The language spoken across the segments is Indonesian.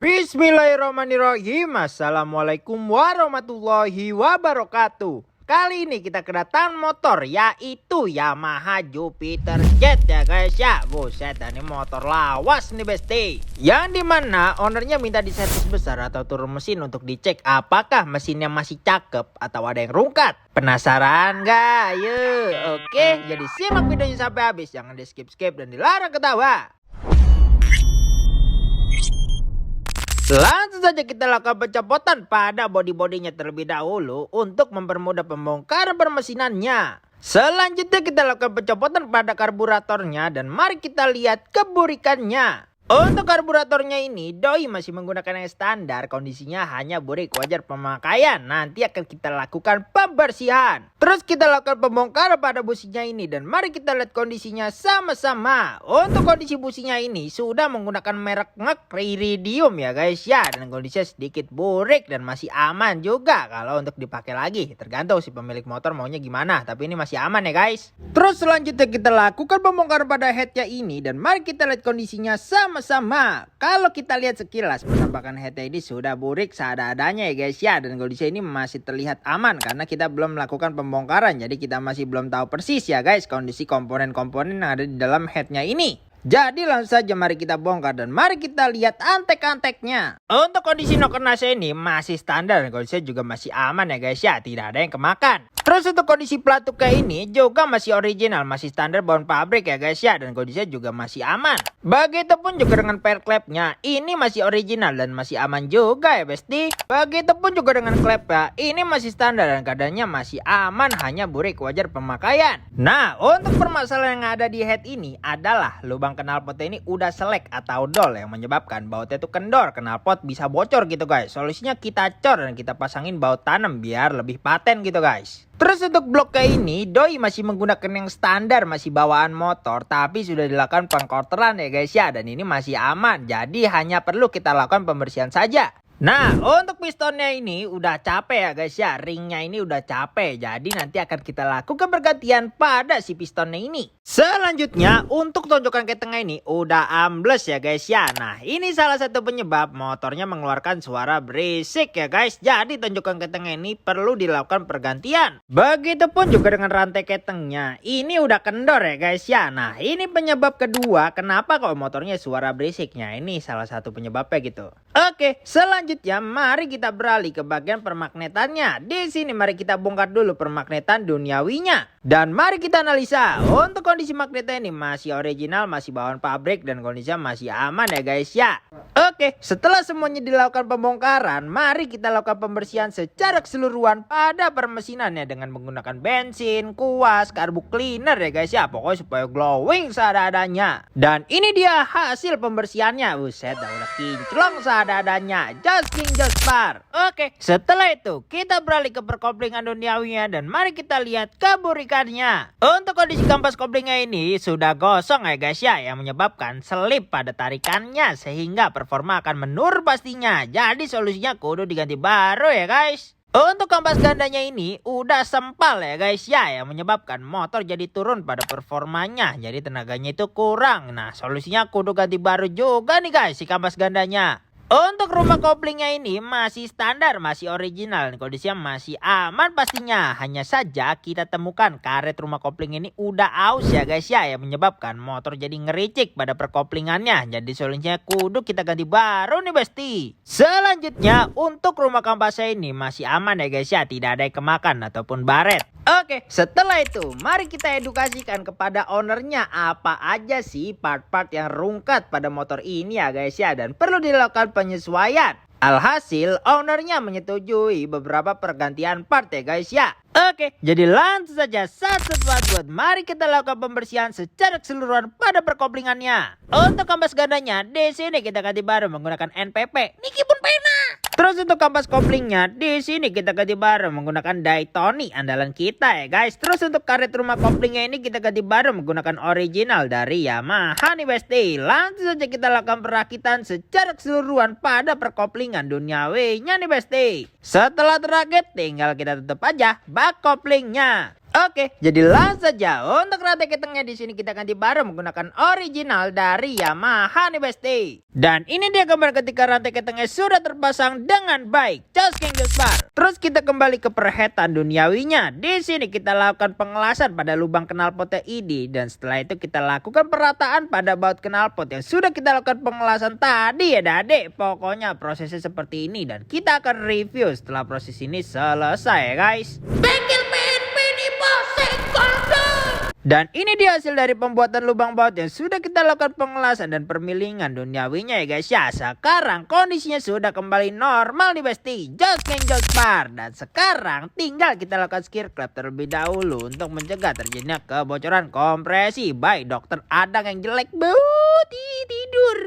Bismillahirrahmanirrahim. Assalamualaikum warahmatullahi wabarakatuh. Kali ini kita kedatangan motor yaitu Yamaha Jupiter Jet ya guys ya. Buset, ini motor lawas nih besti. Yang dimana ownernya minta diservis besar atau turun mesin untuk dicek apakah mesinnya masih cakep atau ada yang rungkat. Penasaran gak? Yuk, oke, jadi simak videonya sampai habis. Jangan di skip-skip dan dilarang ketawa. Langsung saja kita lakukan pencopotan pada bodi-bodinya terlebih dahulu untuk mempermudah pembongkaran permesinannya. Selanjutnya kita lakukan pencopotan pada karburatornya dan mari kita lihat keburikannya. Untuk karburatornya ini doi masih menggunakan yang standar, kondisinya hanya burik wajar pemakaian. Nanti akan kita lakukan pembersihan. Terus kita lakukan pembongkaran pada businya ini dan mari kita lihat kondisinya sama-sama. Untuk kondisi businya ini sudah menggunakan merek ngek Iridium ya guys ya, dan kondisinya sedikit burik dan masih aman juga kalau untuk dipakai lagi. Tergantung si pemilik motor maunya gimana, tapi ini masih aman ya guys. Terus selanjutnya kita lakukan pembongkaran pada headnya ini dan mari kita lihat kondisinya sama-sama. Kalau kita lihat sekilas penampakan headnya ini sudah burik seadanya ya guys ya, dan kondisi ini masih terlihat aman karena kita belum melakukan pembongkaran, jadi kita masih belum tahu persis ya guys kondisi komponen-komponen yang ada di dalam headnya ini. Jadi langsung saja mari kita bongkar dan mari kita lihat antek-anteknya. Untuk kondisi nokenasnya ini masih standar dan kondisinya juga masih aman ya guys ya, tidak ada yang kemakan. Terus untuk kondisi pelatuknya ini juga masih original, masih standar bawaan pabrik ya guys ya, dan kondisinya juga masih aman. Begitupun juga dengan pair clamp-nya, ini masih original dan masih aman juga ya besti. Begitupun juga dengan clamp-nya, ini masih standar dan keadaannya masih aman, hanya burik wajar pemakaian. Nah, untuk permasalahan yang ada di head ini adalah lubang knalpotnya ini udah selek atau dol yang menyebabkan bautnya itu kendor, knalpot bisa bocor gitu guys. Solusinya kita cor dan kita pasangin baut tanam biar lebih paten gitu guys. Terus untuk bloknya ini doi masih menggunakan yang standar, masih bawaan motor tapi sudah dilakukan pengkoteran ya guys ya, dan ini masih aman, jadi hanya perlu kita lakukan pembersihan saja. Nah, untuk pistonnya ini udah capek ya guys ya, ringnya ini udah capek, jadi nanti akan kita lakukan pergantian pada si pistonnya ini. Selanjutnya untuk tonjokan ke tengah ini udah ambles ya guys ya. Nah, ini salah satu penyebab motornya mengeluarkan suara berisik ya guys, jadi tonjokan ke tengah ini perlu dilakukan pergantian. Begitupun juga dengan rantai ketengnya, ini udah kendor ya guys ya. Nah, ini penyebab kedua kenapa kok motornya suara berisiknya, ini salah satu penyebabnya gitu. Oke, selanjutnya mari kita beralih ke bagian permagnetannya. Di sini mari kita bongkar dulu permagnetan duniawinya dan mari kita analisa. Untuk kondisi magnetnya ini masih original, masih bawaan pabrik dan kondisinya masih aman ya guys ya. Oke, setelah semuanya dilakukan pembongkaran, mari kita lakukan pembersihan secara keseluruhan pada permesinannya dengan menggunakan bensin, kuas, karbu cleaner ya guys ya. Pokoknya supaya glowing seadanya. Dan ini dia hasil pembersihannya. Buset, udah kinclong seadanya. Just king just par. Oke, setelah itu kita beralih ke perkoplingan duniawinya dan mari kita lihat keburikannya. Untuk kondisi kampas koplingnya ini sudah gosong ya guys ya, yang menyebabkan selip pada tarikannya sehingga performa akan menurun pastinya. Jadi solusinya kudu diganti baru ya guys. Untuk kampas gandanya ini udah sempal ya guys ya, yang menyebabkan motor jadi turun pada performanya, jadi tenaganya itu kurang. Nah, solusinya kudu ganti baru juga nih guys si kampas gandanya. Untuk rumah koplingnya ini masih standar, masih original, kondisinya masih aman pastinya. Hanya saja kita temukan karet rumah kopling ini udah aus ya guys ya, yang menyebabkan motor jadi ngericik pada perkoplingannya. Jadi solusinya kudu kita ganti baru nih besti. Selanjutnya untuk rumah kampasnya ini masih aman ya guys ya, tidak ada yang kemakan ataupun baret. Oke, setelah itu mari kita edukasikan kepada ownernya apa aja sih part-part yang rungkat pada motor ini ya guys ya, dan perlu dilakukan penyesuaian. Alhasil ownernya menyetujui beberapa pergantian part ya guys ya. Oke, jadi langsung saja buat mari kita lakukan pembersihan secara keseluruhan pada perkoplingannya. Untuk kampas gandanya di sini kita ganti baru menggunakan NPP. Niki pun pena. Terus untuk kampas koplingnya di sini kita ganti baru menggunakan Daytoni andalan kita ya guys. Terus untuk karet rumah koplingnya ini kita ganti baru menggunakan original dari Yamaha nih besti. Langsung saja kita lakukan perakitan secara keseluruhan pada perkoplingan duniawinya nih besti. Setelah terakit tinggal kita tutup aja bak koplingnya. Oke, jadi langsung saja untuk rantai ketengnya di sini kita ganti baru menggunakan original dari Yamaha nih besti. Dan ini dia gambar ketika rantai ketengnya sudah terpasang dengan baik. Jos geng jos bar. Terus kita kembali ke perhetan duniawinya. Di sini kita lakukan pengelasan pada lubang knalpotnya ini dan setelah itu kita lakukan perataan pada baut knalpot yang sudah kita lakukan pengelasan tadi ya Dade. Pokoknya prosesnya seperti ini dan kita akan review setelah proses ini selesai ya guys. Dan ini dia hasil dari pembuatan lubang baut yang sudah kita lakukan pengelasan dan permilingan duniawinya ya guys ya. Sekarang kondisinya sudah kembali normal nih besti. Jos geng jos bar. Dan sekarang tinggal kita lakukan skir clap terlebih dahulu untuk mencegah terjadinya kebocoran kompresi. Baik dokter Adang yang jelek banget tidur.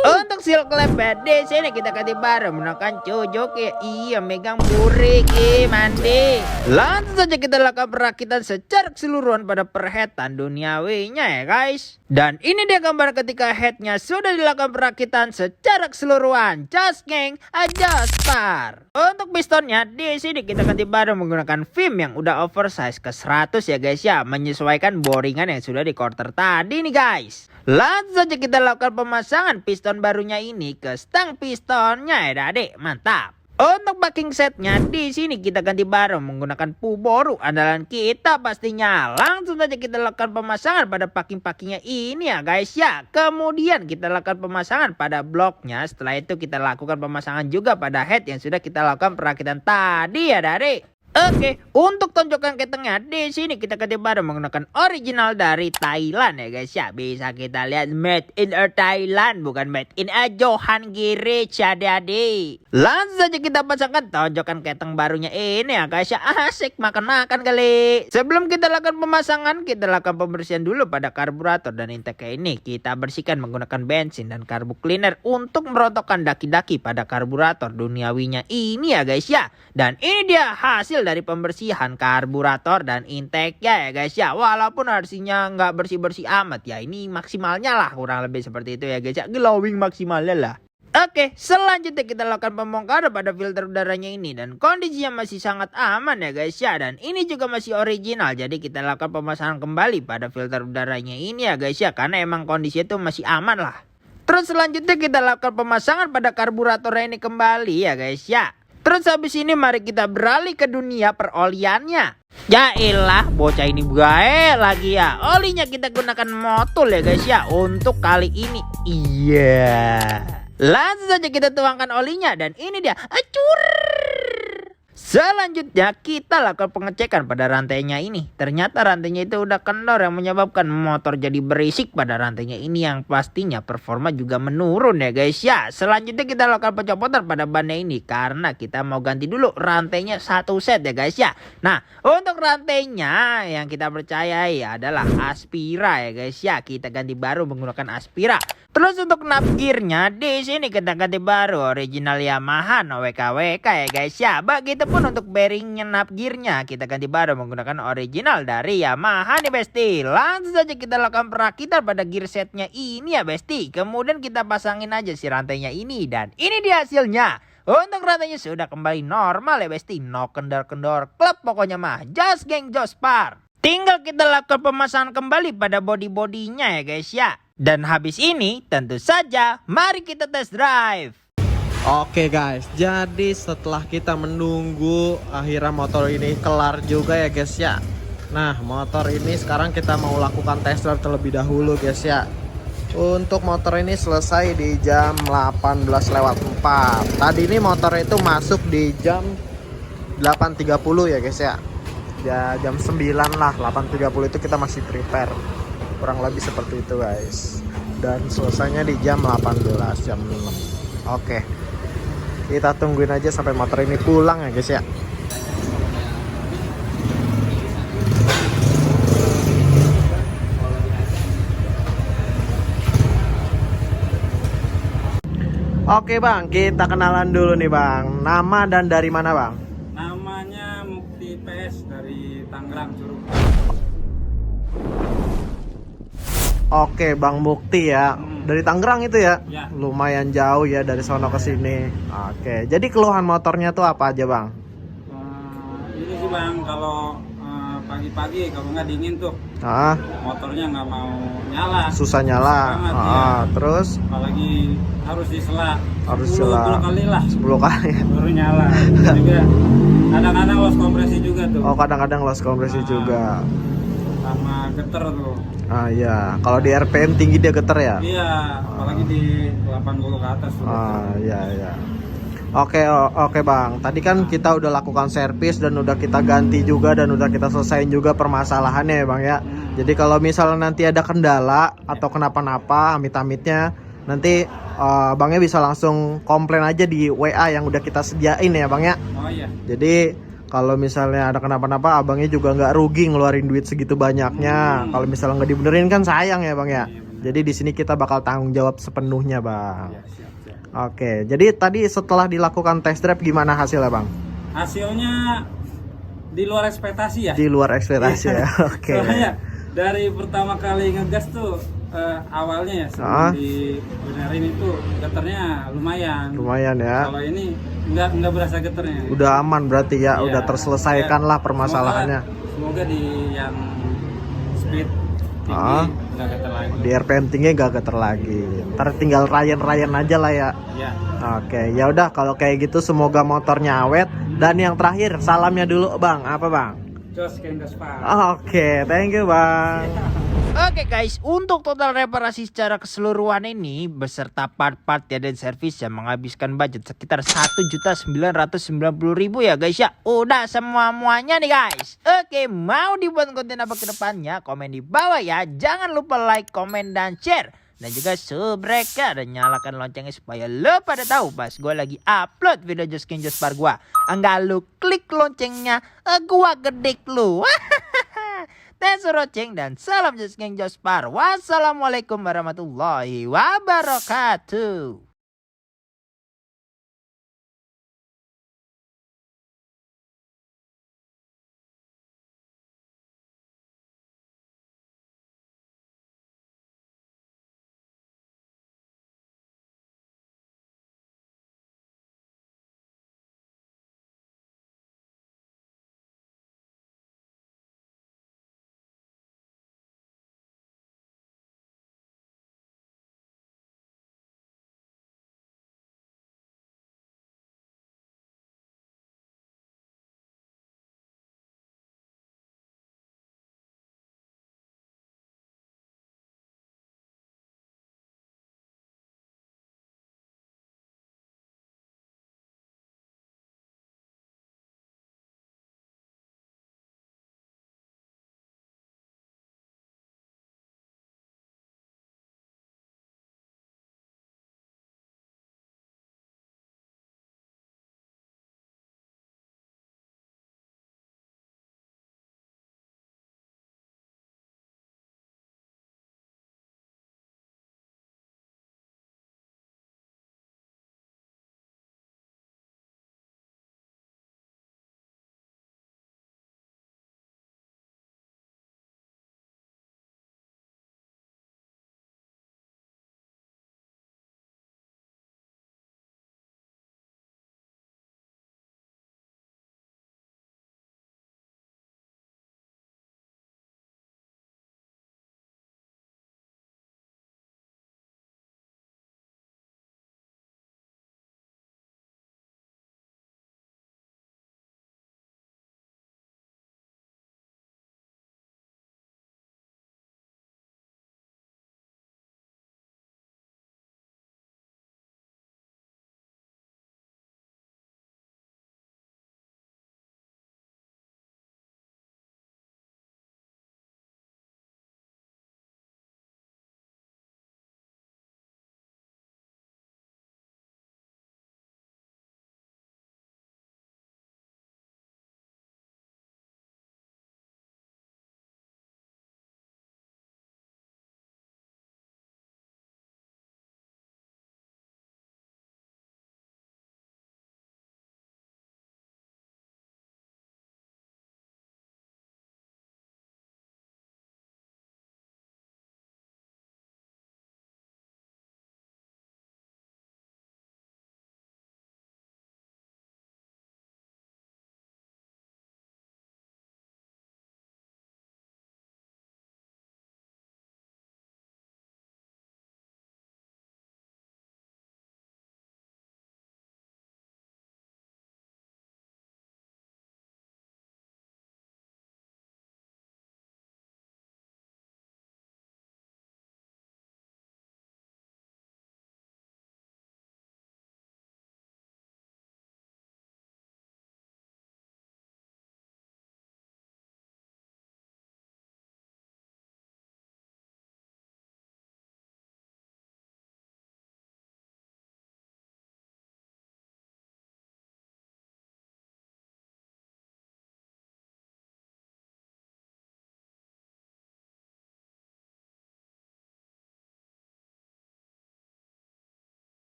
Untuk seal clap di sini kita ganti baru menggunakan cojok ya. Iya megang burik mandi. Langsung saja kita lakukan perakitan secara keseluruhan pada perhetan duniawinya ya guys. Dan ini dia gambar ketika headnya sudah dilakukan perakitan secara keseluruhan. Just geng, adjust par. Untuk pistonnya di sini kita ganti baru menggunakan film yang udah oversize ke 100 ya guys ya, menyesuaikan boringan yang sudah di quarter tadi nih guys. Langsung saja kita lakukan pemasangan piston barunya ini ke stang pistonnya ya Dade, mantap. Untuk backing setnya di sini kita ganti baru menggunakan Puboru andalan kita pastinya. Langsung saja kita lakukan pemasangan pada packing-packingnya ini ya guys ya. Kemudian kita lakukan pemasangan pada bloknya. Setelah itu kita lakukan pemasangan juga pada head yang sudah kita lakukan perakitan tadi ya Dade. Oke, untuk tonjokan ketengnya di sini kita ganti baru menggunakan original dari Thailand ya guys ya. Bisa kita lihat made in Thailand, bukan made in Johan Girich ya Dade. Langsung saja kita pasangkan tonjokan keteng barunya ini ya guys ya. Asik makan-makan kali. Sebelum kita lakukan pemasangan, kita lakukan pembersihan dulu pada karburator dan intake ini. Kita bersihkan menggunakan bensin dan karbu cleaner untuk merontokkan daki-daki pada karburator duniawinya ini ya guys ya. Dan ini dia hasil dari pembersihan karburator dan intake ya guys ya. Walaupun harusnya nggak bersih-bersih amat ya, ini maksimalnya lah kurang lebih seperti itu ya guys ya, glowing maksimalnya lah. Oke, selanjutnya kita lakukan pembongkaran pada filter udaranya ini dan kondisinya masih sangat aman ya guys ya. Dan ini juga masih original, jadi kita lakukan pemasangan kembali pada filter udaranya ini ya guys ya, karena emang kondisinya itu masih aman lah. Terus selanjutnya kita lakukan pemasangan pada karburatornya ini kembali ya guys ya. Terus habis ini mari kita beralih ke dunia peroliannya. Ya elah, bocah ini gae lagi ya. Olinya kita gunakan motul ya guys ya untuk kali ini. Iya. Langsung saja kita tuangkan olinya dan ini dia. Acur. Selanjutnya kita lakukan pengecekan pada rantainya ini. Ternyata rantainya itu udah kendor yang menyebabkan motor jadi berisik pada rantainya ini, yang pastinya performa juga menurun ya guys ya. Selanjutnya kita lakukan pencopotan pada bannya ini karena kita mau ganti dulu rantainya satu set ya guys ya. Nah, untuk rantainya yang kita percayai adalah Aspira ya guys ya. Kita ganti baru menggunakan Aspira. Terus untuk knob gearnya di sini kita ganti baru original Yamaha no WKWK ya guys ya. Begitupun untuk bearingnya knob gearnya kita ganti baru menggunakan original dari Yamaha nih besti. Langsung saja kita lakukan perakitan pada gear setnya ini ya besti. Kemudian kita pasangin aja si rantainya ini dan ini dia hasilnya. Untuk rantainya sudah kembali normal ya besti. No kendor-kendor klub pokoknya mah. Just geng jos par. Tinggal kita lakukan pemasangan kembali pada body-bodinya ya guys ya. Dan habis ini tentu saja mari kita test drive. Oke guys, jadi setelah kita menunggu akhirnya motor ini kelar juga ya guys ya. Nah, motor ini sekarang kita mau lakukan test drive terlebih dahulu guys ya. Untuk motor ini selesai di jam 18:04. Tadi ini motor itu masuk di jam 8.30 ya guys ya. Ya jam 9 lah, 8.30 itu kita masih prepare. Kurang lebih seperti itu guys. Dan selesainya di jam 18, jam 6. Oke, kita tungguin aja sampai motor ini pulang ya guys ya. Oke bang, kita kenalan dulu nih bang. Nama dan dari mana bang? Namanya Mukti PS dari Tangerang, Curug. Oke Bang Mukti ya, dari Tangerang itu ya? Ya. Lumayan jauh ya dari sono ke sini. Oke, jadi keluhan motornya tuh apa aja Bang? Ini sih Bang, kalau pagi-pagi kalau nggak dingin tuh Ah, motornya nggak mau nyala. susah nyala. Banget, Ah, ya. terus Apalagi harus disela harus 10 kali lah 10 kali. baru nyala. Juga kadang-kadang los kompresi juga tuh. Oh, kadang-kadang loss kompresi juga. Sama geter tuh. Ah iya, kalau di RPM tinggi dia getar ya? Iya, apalagi di 80 ke atas tuh. Ah iya iya. Oke oke Bang. Tadi kan kita udah lakukan servis dan udah kita ganti juga dan udah kita selesaiin juga permasalahannya ya Bang ya. Jadi kalau misalnya nanti ada kendala atau kenapa-napa amit-amitnya nanti Abangnya bisa langsung komplain aja di WA yang udah kita sediain ya Bang ya. Oh iya. Jadi kalau misalnya ada kenapa-napa abangnya juga nggak rugi ngeluarin duit segitu banyaknya. Kalau misalnya nggak dibenerin kan sayang ya Bang ya. Jadi di sini kita bakal tanggung jawab sepenuhnya Bang. Iya, siap. Oke, jadi tadi setelah dilakukan test drive gimana hasilnya Bang? Hasilnya di luar ekspektasi ya. Di luar ekspektasi ya. Oke. Soalnya dari pertama kali ngegas tuh awalnya ya sebelum dibenerin itu getarnya lumayan. Lumayan ya. Kalau ini nggak berasa getarnya. Udah aman berarti ya, Iya, udah terselesaikan lah permasalahannya. Semoga di yang speed tinggi nggak getar lagi. Di RPM tinggi gak getar lagi. Ntar tinggal rayan-rayan aja lah ya. Iya. Oke, ya udah kalau kayak gitu semoga motornya awet. Dan yang terakhir salamnya dulu Bang, apa Bang? Jos Kendos Pak. Oke, thank you Bang. Oke guys, untuk total reparasi secara keseluruhan ini beserta part-part ya dan servis yang menghabiskan budget sekitar 1.990.000 ya guys ya. Udah semua-muanya nih guys. Oke, mau dibuat konten apa ke depannya? Komen di bawah ya. Jangan lupa like, komen, dan share. Dan juga subscribe dan nyalakan loncengnya supaya lo pada tahu pas gue lagi upload video Just King Jospar gue. Enggak lu klik loncengnya, gua gedek lu. Thanks for watching dan salam Just King Jospar. Wassalamualaikum warahmatullahi wabarakatuh.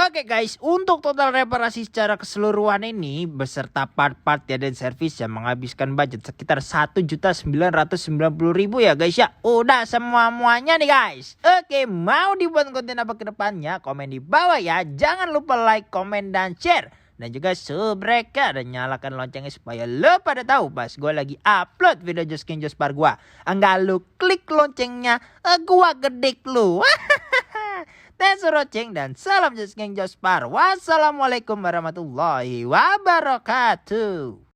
Oke guys, untuk total reparasi secara keseluruhan ini beserta part-part ya dan servis yang menghabiskan budget sekitar 1.990.000 ya guys ya. Udah semua-muanya nih guys. Oke, mau dibuat konten apa ke depannya? Komen di bawah ya. Jangan lupa like, komen, dan share. Dan juga subscribe dan nyalakan loncengnya supaya lo pada tahu pas gue lagi upload video Just King Jospar gue. Enggak lu klik loncengnya, gua gede lu. Thanks for watching dan salam Just King Jospar. Wassalamualaikum warahmatullahi wabarakatuh.